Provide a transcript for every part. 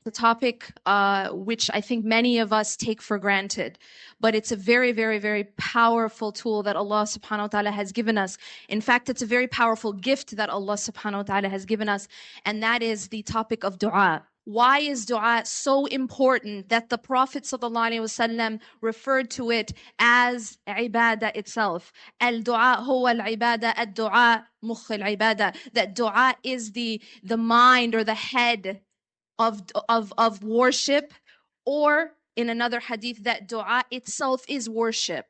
The topic which I think many of us take for granted, but it's a very, very, very powerful tool that Allah subhanahu wa ta'ala has given us. In fact, it's a very powerful gift that Allah subhanahu wa ta'ala has given us, and that is the topic of dua. Why is dua so important that the Prophet sallallahu alaihi wasallam referred to it as ibadah itself? Al-dua huwa al-ibadah, ad-dua mukh al-ibadah. That dua is the mind or the head of worship, or in another hadith that dua itself is worship.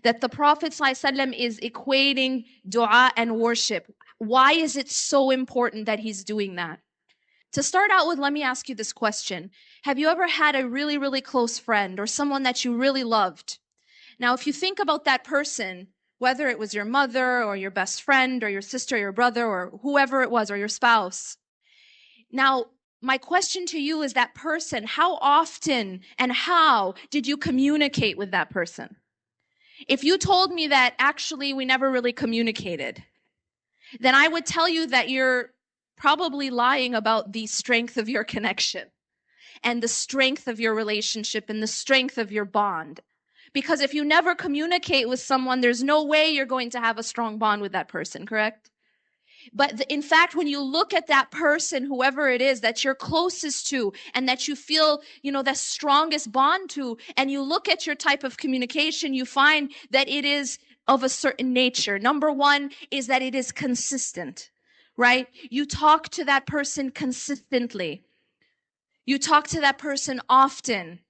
That the Prophet ﷺ is equating dua and worship. Why is it so important that he's doing that? To start out with, let me ask you this question. Have you ever had a really, really close friend or someone that you really loved? Now, if you think about that person, whether it was your mother or your best friend or your sister or your brother or whoever it was, or your spouse. Now, my question to you is, that person, how often and how did you communicate with that person? If you told me that actually we never really communicated, then I would tell you that you're probably lying about the strength of your connection and the strength of your relationship and the strength of your bond. Because if you never communicate with someone, there's no way you're going to have a strong bond with that person, correct? But in fact, when you look at that person, whoever it is that you're closest to and that you feel, the strongest bond to, and you look at your type of communication, you find that it is of a certain nature. Number one is that it is consistent, right? You talk to that person consistently. You talk to that person often.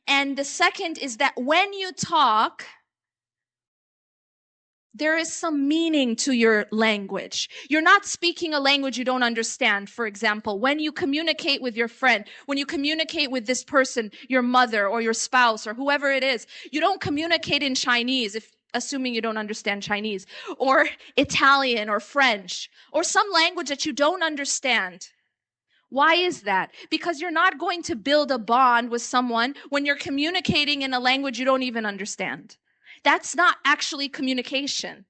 And the second is that when you talk, there is some meaning to your language. You're not speaking a language you don't understand. For example, when you communicate with your friend, when you communicate with this person, your mother or your spouse or whoever it is, you don't communicate in Chinese, assuming you don't understand Chinese, or Italian or French, or some language that you don't understand. Why is that? Because you're not going to build a bond with someone when you're communicating in a language you don't even understand. That's not actually communication.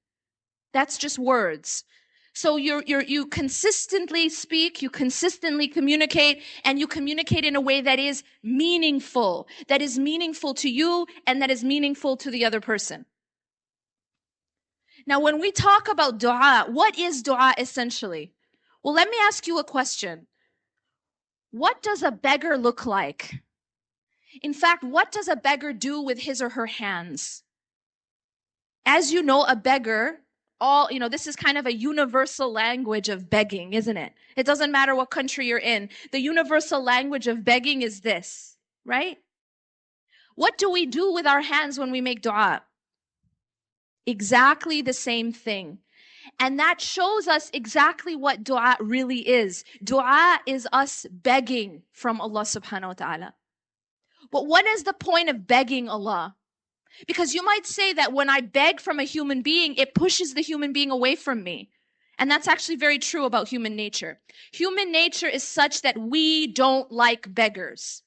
That's just words. So you consistently speak, you consistently communicate, and you communicate in a way that is meaningful to you and that is meaningful to the other person. Now, when we talk about dua, what is dua essentially? Well, let me ask you a question. What does a beggar look like? In fact, what does a beggar do with his or her hands? As you know, a beggar, this is kind of a universal language of begging, isn't it? It doesn't matter what country you're in. The universal language of begging is this, right? What do we do with our hands when we make dua? Exactly the same thing. And that shows us exactly what dua really is. Dua is us begging from Allah subhanahu wa ta'ala. But what is the point of begging Allah? Because you might say that when I beg from a human being, it pushes the human being away from me. And that's actually very true about human nature. Human nature is such that we don't like beggars.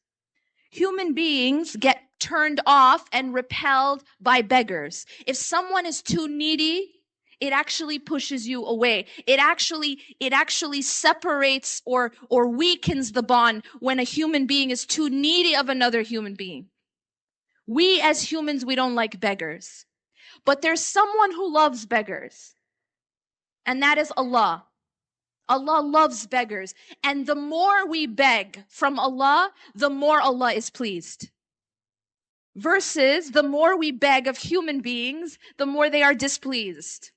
Human beings get turned off and repelled by beggars. If someone is too needy, it actually pushes you away. It actually separates or weakens the bond when a human being is too needy of another human being. We as humans, we don't like beggars. But there's someone who loves beggars. And that is Allah. Allah loves beggars. And the more we beg from Allah, the more Allah is pleased. Versus the more we beg of human beings, the more they are displeased.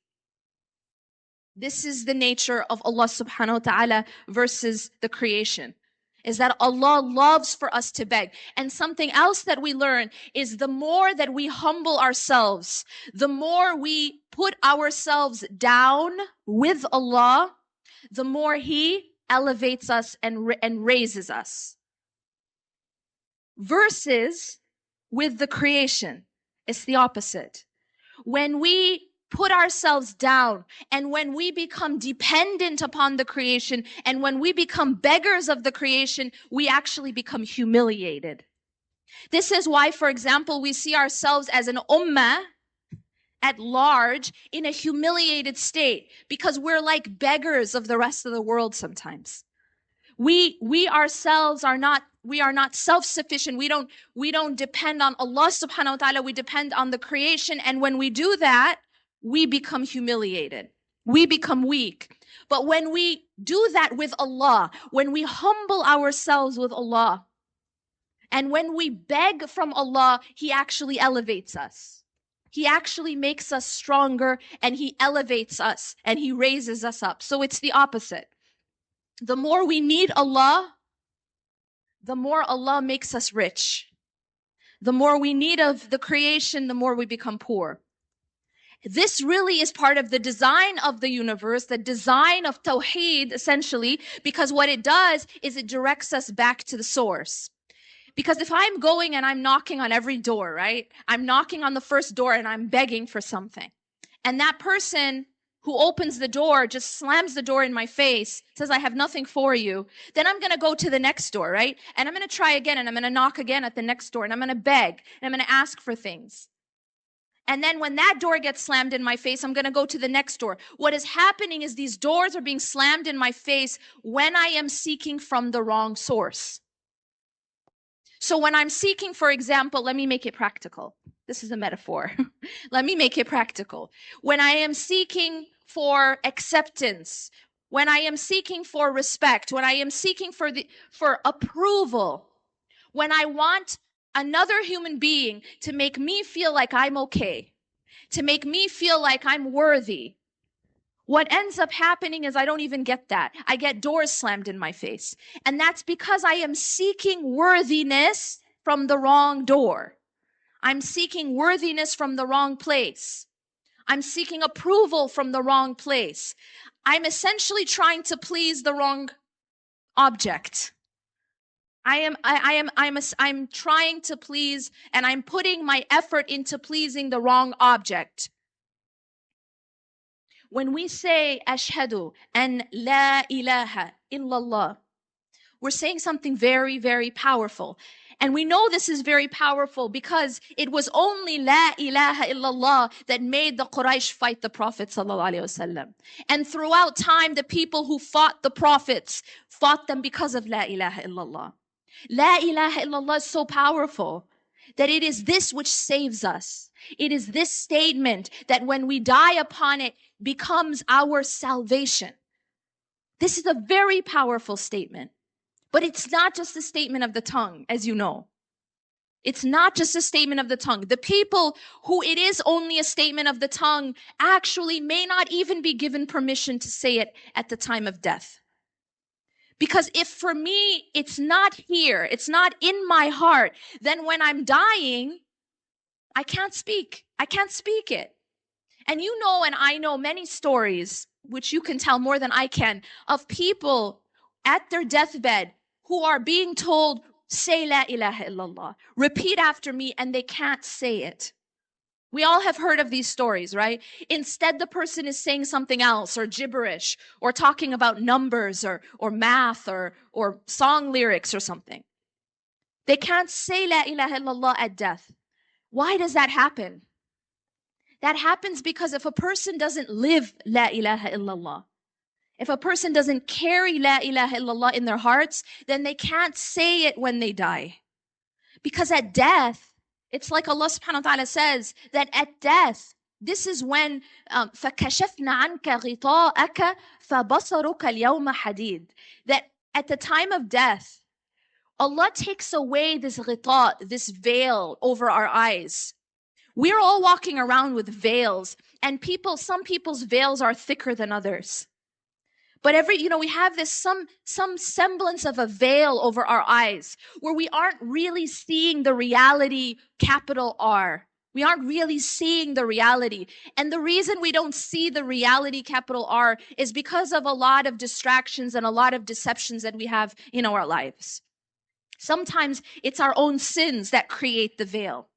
This is the nature of Allah subhanahu wa ta'ala versus the creation. Is that Allah loves for us to beg. And something else that we learn is the more that we humble ourselves, the more we put ourselves down with Allah, the more He elevates us and raises us. Versus with the creation, it's the opposite. When we put ourselves down, and when we become dependent upon the creation, and when we become beggars of the creation, we actually become humiliated. This is why, for example, we see ourselves as an ummah at large in a humiliated state, because we're like beggars of the rest of the world sometimes. We ourselves are not, we are not self-sufficient. We don't depend on Allah subhanahu wa ta'ala. We depend on the creation. And when we do that, we become humiliated. We become weak. But when we do that with Allah, when we humble ourselves with Allah, and when we beg from Allah, He actually elevates us. He actually makes us stronger, and He elevates us and He raises us up. So it's the opposite. The more we need Allah, the more Allah makes us rich. The more we need of the creation, the more we become poor. This really is part of the design of the universe, the design of Tawheed, essentially, because what it does is it directs us back to the source. Because if I'm going and I'm knocking on every door, right? I'm knocking on the first door and I'm begging for something. And that person who opens the door just slams the door in my face, says, I have nothing for you. Then I'm going to go to the next door, right? And I'm going to try again, and I'm going to knock again at the next door, and I'm going to beg, and I'm going to ask for things. And then when that door gets slammed in my face, I'm going to go to the next door. What is happening is these doors are being slammed in my face when I am seeking from the wrong source. So when I'm seeking, for example, let me make it practical. This is a metaphor. Let me make it practical. When I am seeking for acceptance, when I am seeking for respect, when I am seeking for approval, when I want another human being to make me feel like I'm okay, to make me feel like I'm worthy, what ends up happening is I don't even get that. I get doors slammed in my face. And that's because I am seeking worthiness from the wrong door. I'm seeking worthiness from the wrong place. I'm seeking approval from the wrong place. I'm essentially trying to please the wrong object. I'm trying to please, and I'm putting my effort into pleasing the wrong object. When we say ashhadu an la ilaha illallah, we're saying something very, very powerful. And we know this is very powerful because it was only la ilaha illallah that made the Quraysh fight the Prophet sallallahu alaihi wasallam. And throughout time, the people who fought the prophets fought them because of la ilaha illallah. La ilaha illallah is so powerful that it is this which saves us. It is this statement that when we die upon it becomes our salvation. This is a very powerful statement. But it's not just a statement of the tongue, as you know. It's not just a statement of the tongue. The people who it is only a statement of the tongue actually may not even be given permission to say it at the time of death. Because if for me, it's not here, it's not in my heart, then when I'm dying, I can't speak. I can't speak it. And you know, and I know many stories, which you can tell more than I can, of people at their deathbed who are being told, say la ilaha illallah, repeat after me, and they can't say it. We all have heard of these stories, right? Instead, the person is saying something else, or gibberish, or talking about numbers, or math, or song lyrics, or something. They can't say la ilaha illallah at death. Why does that happen? That happens because if a person doesn't live la ilaha illallah, if a person doesn't carry la ilaha illallah in their hearts, then they can't say it when they die. Because at death, it's like Allah subhanahu wa ta'ala says that at death, this is when فَكَشَفْنَا عَنْكَ غِطَاءَكَ فَبَصَرُكَ الْيَوْمَ حَدِيدٌ. That at the time of death, Allah takes away this ghita, this veil over our eyes. We're all walking around with veils, and some people's veils are thicker than others. But we have this some semblance of a veil over our eyes where we aren't really seeing the reality, capital R. We aren't really seeing the reality. And the reason we don't see the reality, capital R, is because of a lot of distractions and a lot of deceptions that we have in our lives. Sometimes it's our own sins that create the veil.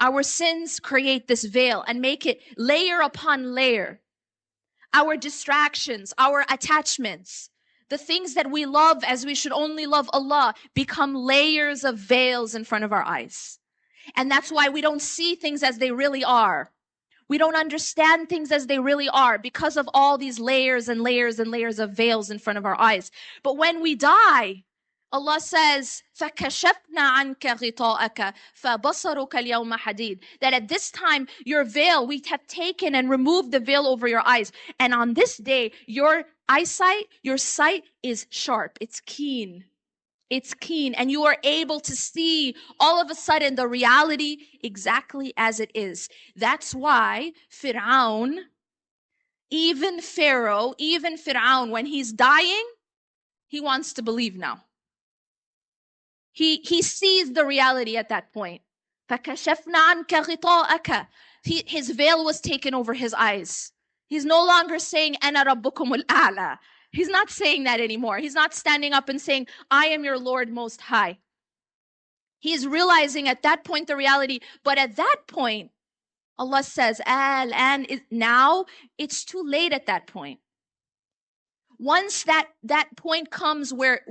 Our sins create this veil and make it layer upon layer. Our distractions, our attachments, the things that we love as we should only love Allah become layers of veils in front of our eyes. And that's why we don't see things as they really are. We don't understand things as they really are because of all these layers and layers and layers of veils in front of our eyes. But when we die, Allah says, فَكَشَفْنَا عَنْكَ غِطَاءَكَ فَبَصَرُكَ الْيَوْمَ حَدِيدٌ. That at this time, your veil, we have taken and removed the veil over your eyes. And on this day, your eyesight, your sight is sharp. It's keen. It's keen, and you are able to see all of a sudden the reality exactly as it is. That's why Fir'aun, even Pharaoh, even Fir'aun, when he's dying, he wants to believe now. He sees the reality at that point. فَكَشَفْنَا عَنْكَ غِطَاءَكَ. His veil was taken over his eyes. He's no longer saying, أَنَا رَبُّكُمُ الْأَعْلَى. He's not saying that anymore. He's not standing up and saying, I am your Lord Most High. He's realizing at that point the reality. But at that point, Allah says, and now it's too late at that point. Once that point comes where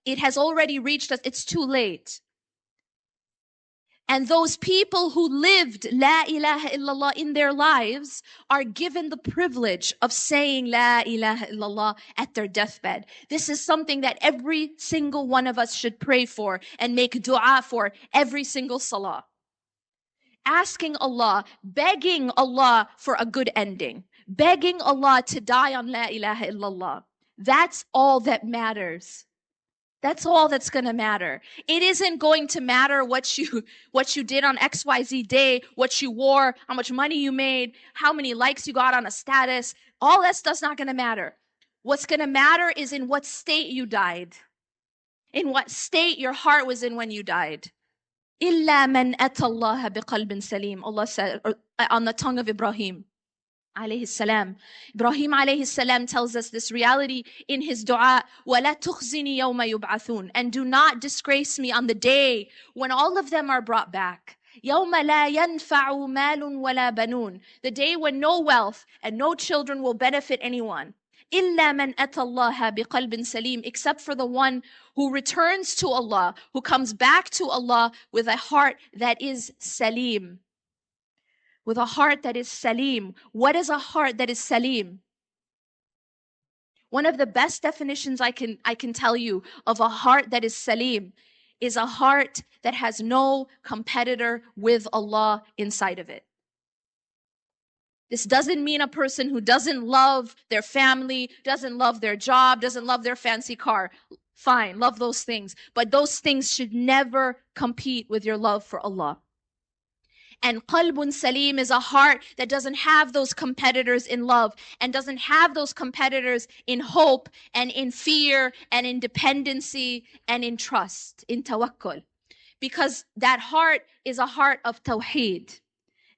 it has already reached us, it's too late. And those people who lived La ilaha illallah in their lives are given the privilege of saying La ilaha illallah at their deathbed. This is something that every single one of us should pray for and make dua for every single salah. Asking Allah, begging Allah for a good ending. Begging Allah to die on La ilaha illallah. That's all that matters. That's all that's going to matter. It isn't going to matter what you did on XYZ day, what you wore, how much money you made, how many likes you got on a status. All that stuff's not going to matter. What's going to matter is in what state you died. In what state your heart was in when you died. إِلَّا مَنْ أَتَى اللَّهَ بِقَلْبٍ سَلِيمٍ. Allah said on the tongue of Ibrahim alayhi salam. Ibrahim alayhi salam tells us this reality in his dua, وَلَا تُخْزِنِي يَوْمَ يُبْعَثُونَ. And do not disgrace me on the day when all of them are brought back. يَوْمَ لَا يَنْفَعُ مَالٌ وَلَا بَنُونَ. The day when no wealth and no children will benefit anyone. إِلَّا مَنْ أَتَى اللَّهَ بِقَلْبٍ سَلِيمٍ. Except for the one who returns to Allah, who comes back to Allah with a heart that is salim. With a heart that is salim. What is a heart that is salim? One of the best definitions I can tell you of a heart that is salim is a heart that has no competitor with Allah inside of it. This doesn't mean a person who doesn't love their family, doesn't love their job, doesn't love their fancy car. Fine, love those things. But those things should never compete with your love for Allah. And qalbun salim is a heart that doesn't have those competitors in love and doesn't have those competitors in hope and in fear and in dependency and in trust, in tawakkul. Because that heart is a heart of tawheed.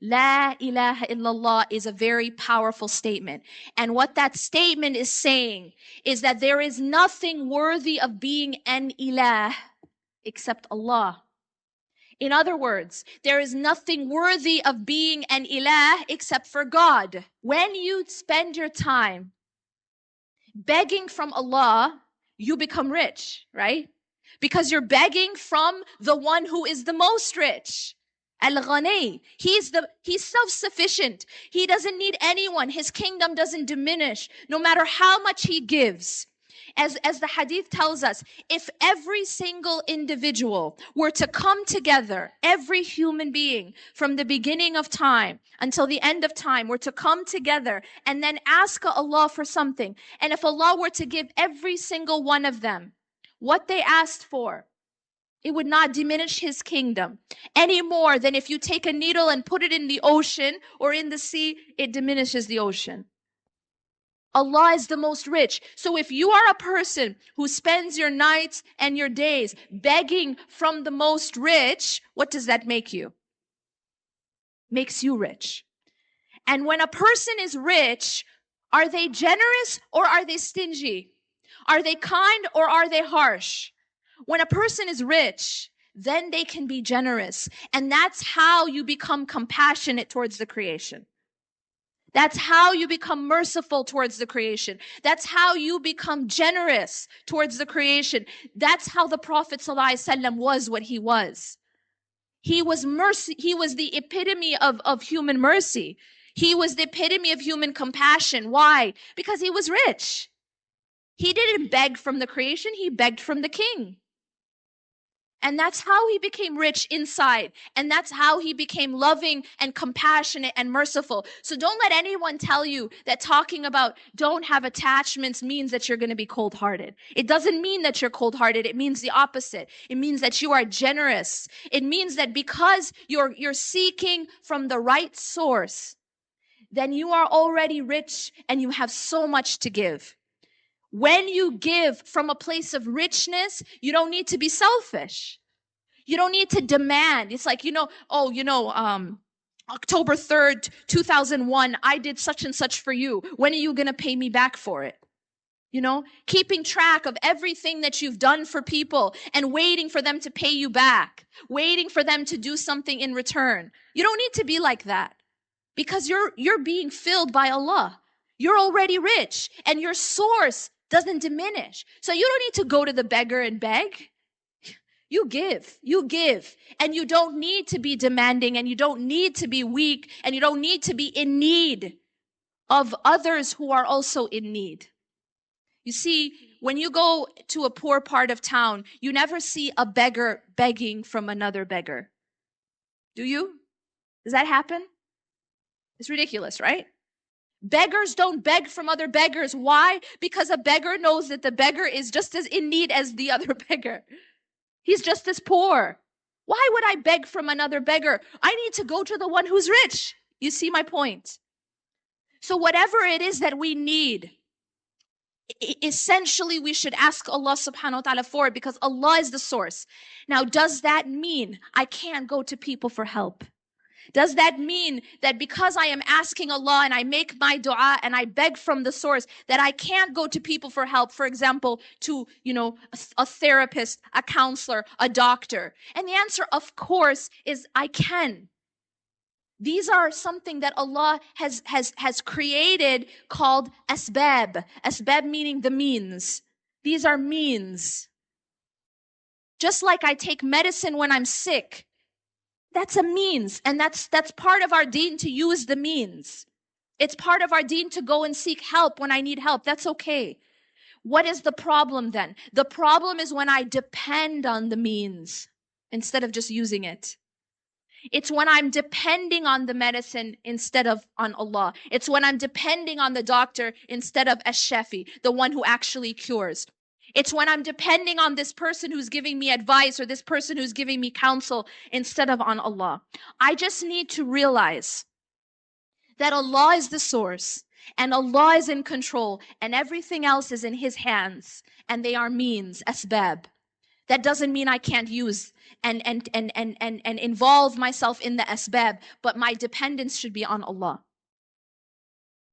La ilaha illallah is a very powerful statement. And what that statement is saying is that there is nothing worthy of being an ilah except Allah. In other words, there is nothing worthy of being an ilah except for God. When you spend your time begging from Allah, you become rich, right? Because you're begging from the one who is the most rich. Al-Ghani. He's self-sufficient. He doesn't need anyone. His kingdom doesn't diminish no matter how much he gives. As the hadith tells us, if every single individual were to come together, every human being from the beginning of time until the end of time were to come together and then ask Allah for something, and if Allah were to give every single one of them what they asked for, it would not diminish his kingdom any more than if you take a needle and put it in the ocean or in the sea, it diminishes the ocean. Allah is the most rich. So if you are a person who spends your nights and your days begging from the most rich, what does that make you? Makes you rich. And when a person is rich, are they generous or are they stingy? Are they kind or are they harsh? When a person is rich, then they can be generous. And that's how you become compassionate towards the creation. That's how you become merciful towards the creation. That's how you become generous towards the creation. That's how the Prophet ﷺ was what he was. He was mercy. He was the epitome of human mercy. He was the epitome of human compassion. Why? Because he was rich. He didn't beg from the creation. He begged from the king. And that's how he became rich inside. And that's how he became loving and compassionate and merciful. So don't let anyone tell you that talking about don't have attachments means that you're going to be cold-hearted. It doesn't mean that you're cold-hearted. It means the opposite. It means that you are generous. It means that because you're seeking from the right source, then you are already rich and you have so much to give. When you give from a place of richness, you don't need to be selfish. You don't need to demand. It's like, October 3rd, 2001, I did such and such for you. When are you going to pay me back for it? Keeping track of everything that you've done for people and waiting for them to pay you back, waiting for them to do something in return. You don't need to be like that because you're being filled by Allah. You're already rich and your source doesn't diminish. So you don't need to go to the beggar and beg. You give, and you don't need to be demanding, and you don't need to be weak, and you don't need to be in need of others who are also in need. You see, when you go to a poor part of town, you never see a beggar begging from another beggar. Do you? Does that happen? It's ridiculous, right? Beggars don't beg from other beggars. Why? Because a beggar knows that the beggar is just as in need as the other beggar. He's just as poor. Why would I beg from another beggar? I need to go to the one who's rich. You see my point? So whatever it is that we need, essentially we should ask Allah subhanahu wa ta'ala for it because Allah is the source. Now, does that mean I can't go to people for help? Does that mean that because I am asking Allah and I make my dua and I beg from the source that I can't go to people for help, for example, to, a therapist, a counselor, a doctor? And the answer, of course, is I can. These are something that Allah has created called asbab. Asbab meaning the means. These are means. Just like I take medicine when I'm sick, that's a means, and that's part of our deen to use the means. It's part of our deen to go and seek help when I need help. That's okay. What is the problem then? The problem is when I depend on the means instead of just using it. It's when I'm depending on the medicine instead of on Allah. It's when I'm depending on the doctor instead of ash-shafi, the one who actually cures. It's when I'm depending on this person who's giving me advice or this person who's giving me counsel instead of on Allah. I just need to realize that Allah is the source and Allah is in control and everything else is in His hands and they are means, asbab. That doesn't mean I can't use and involve myself in the asbab, but my dependence should be on Allah.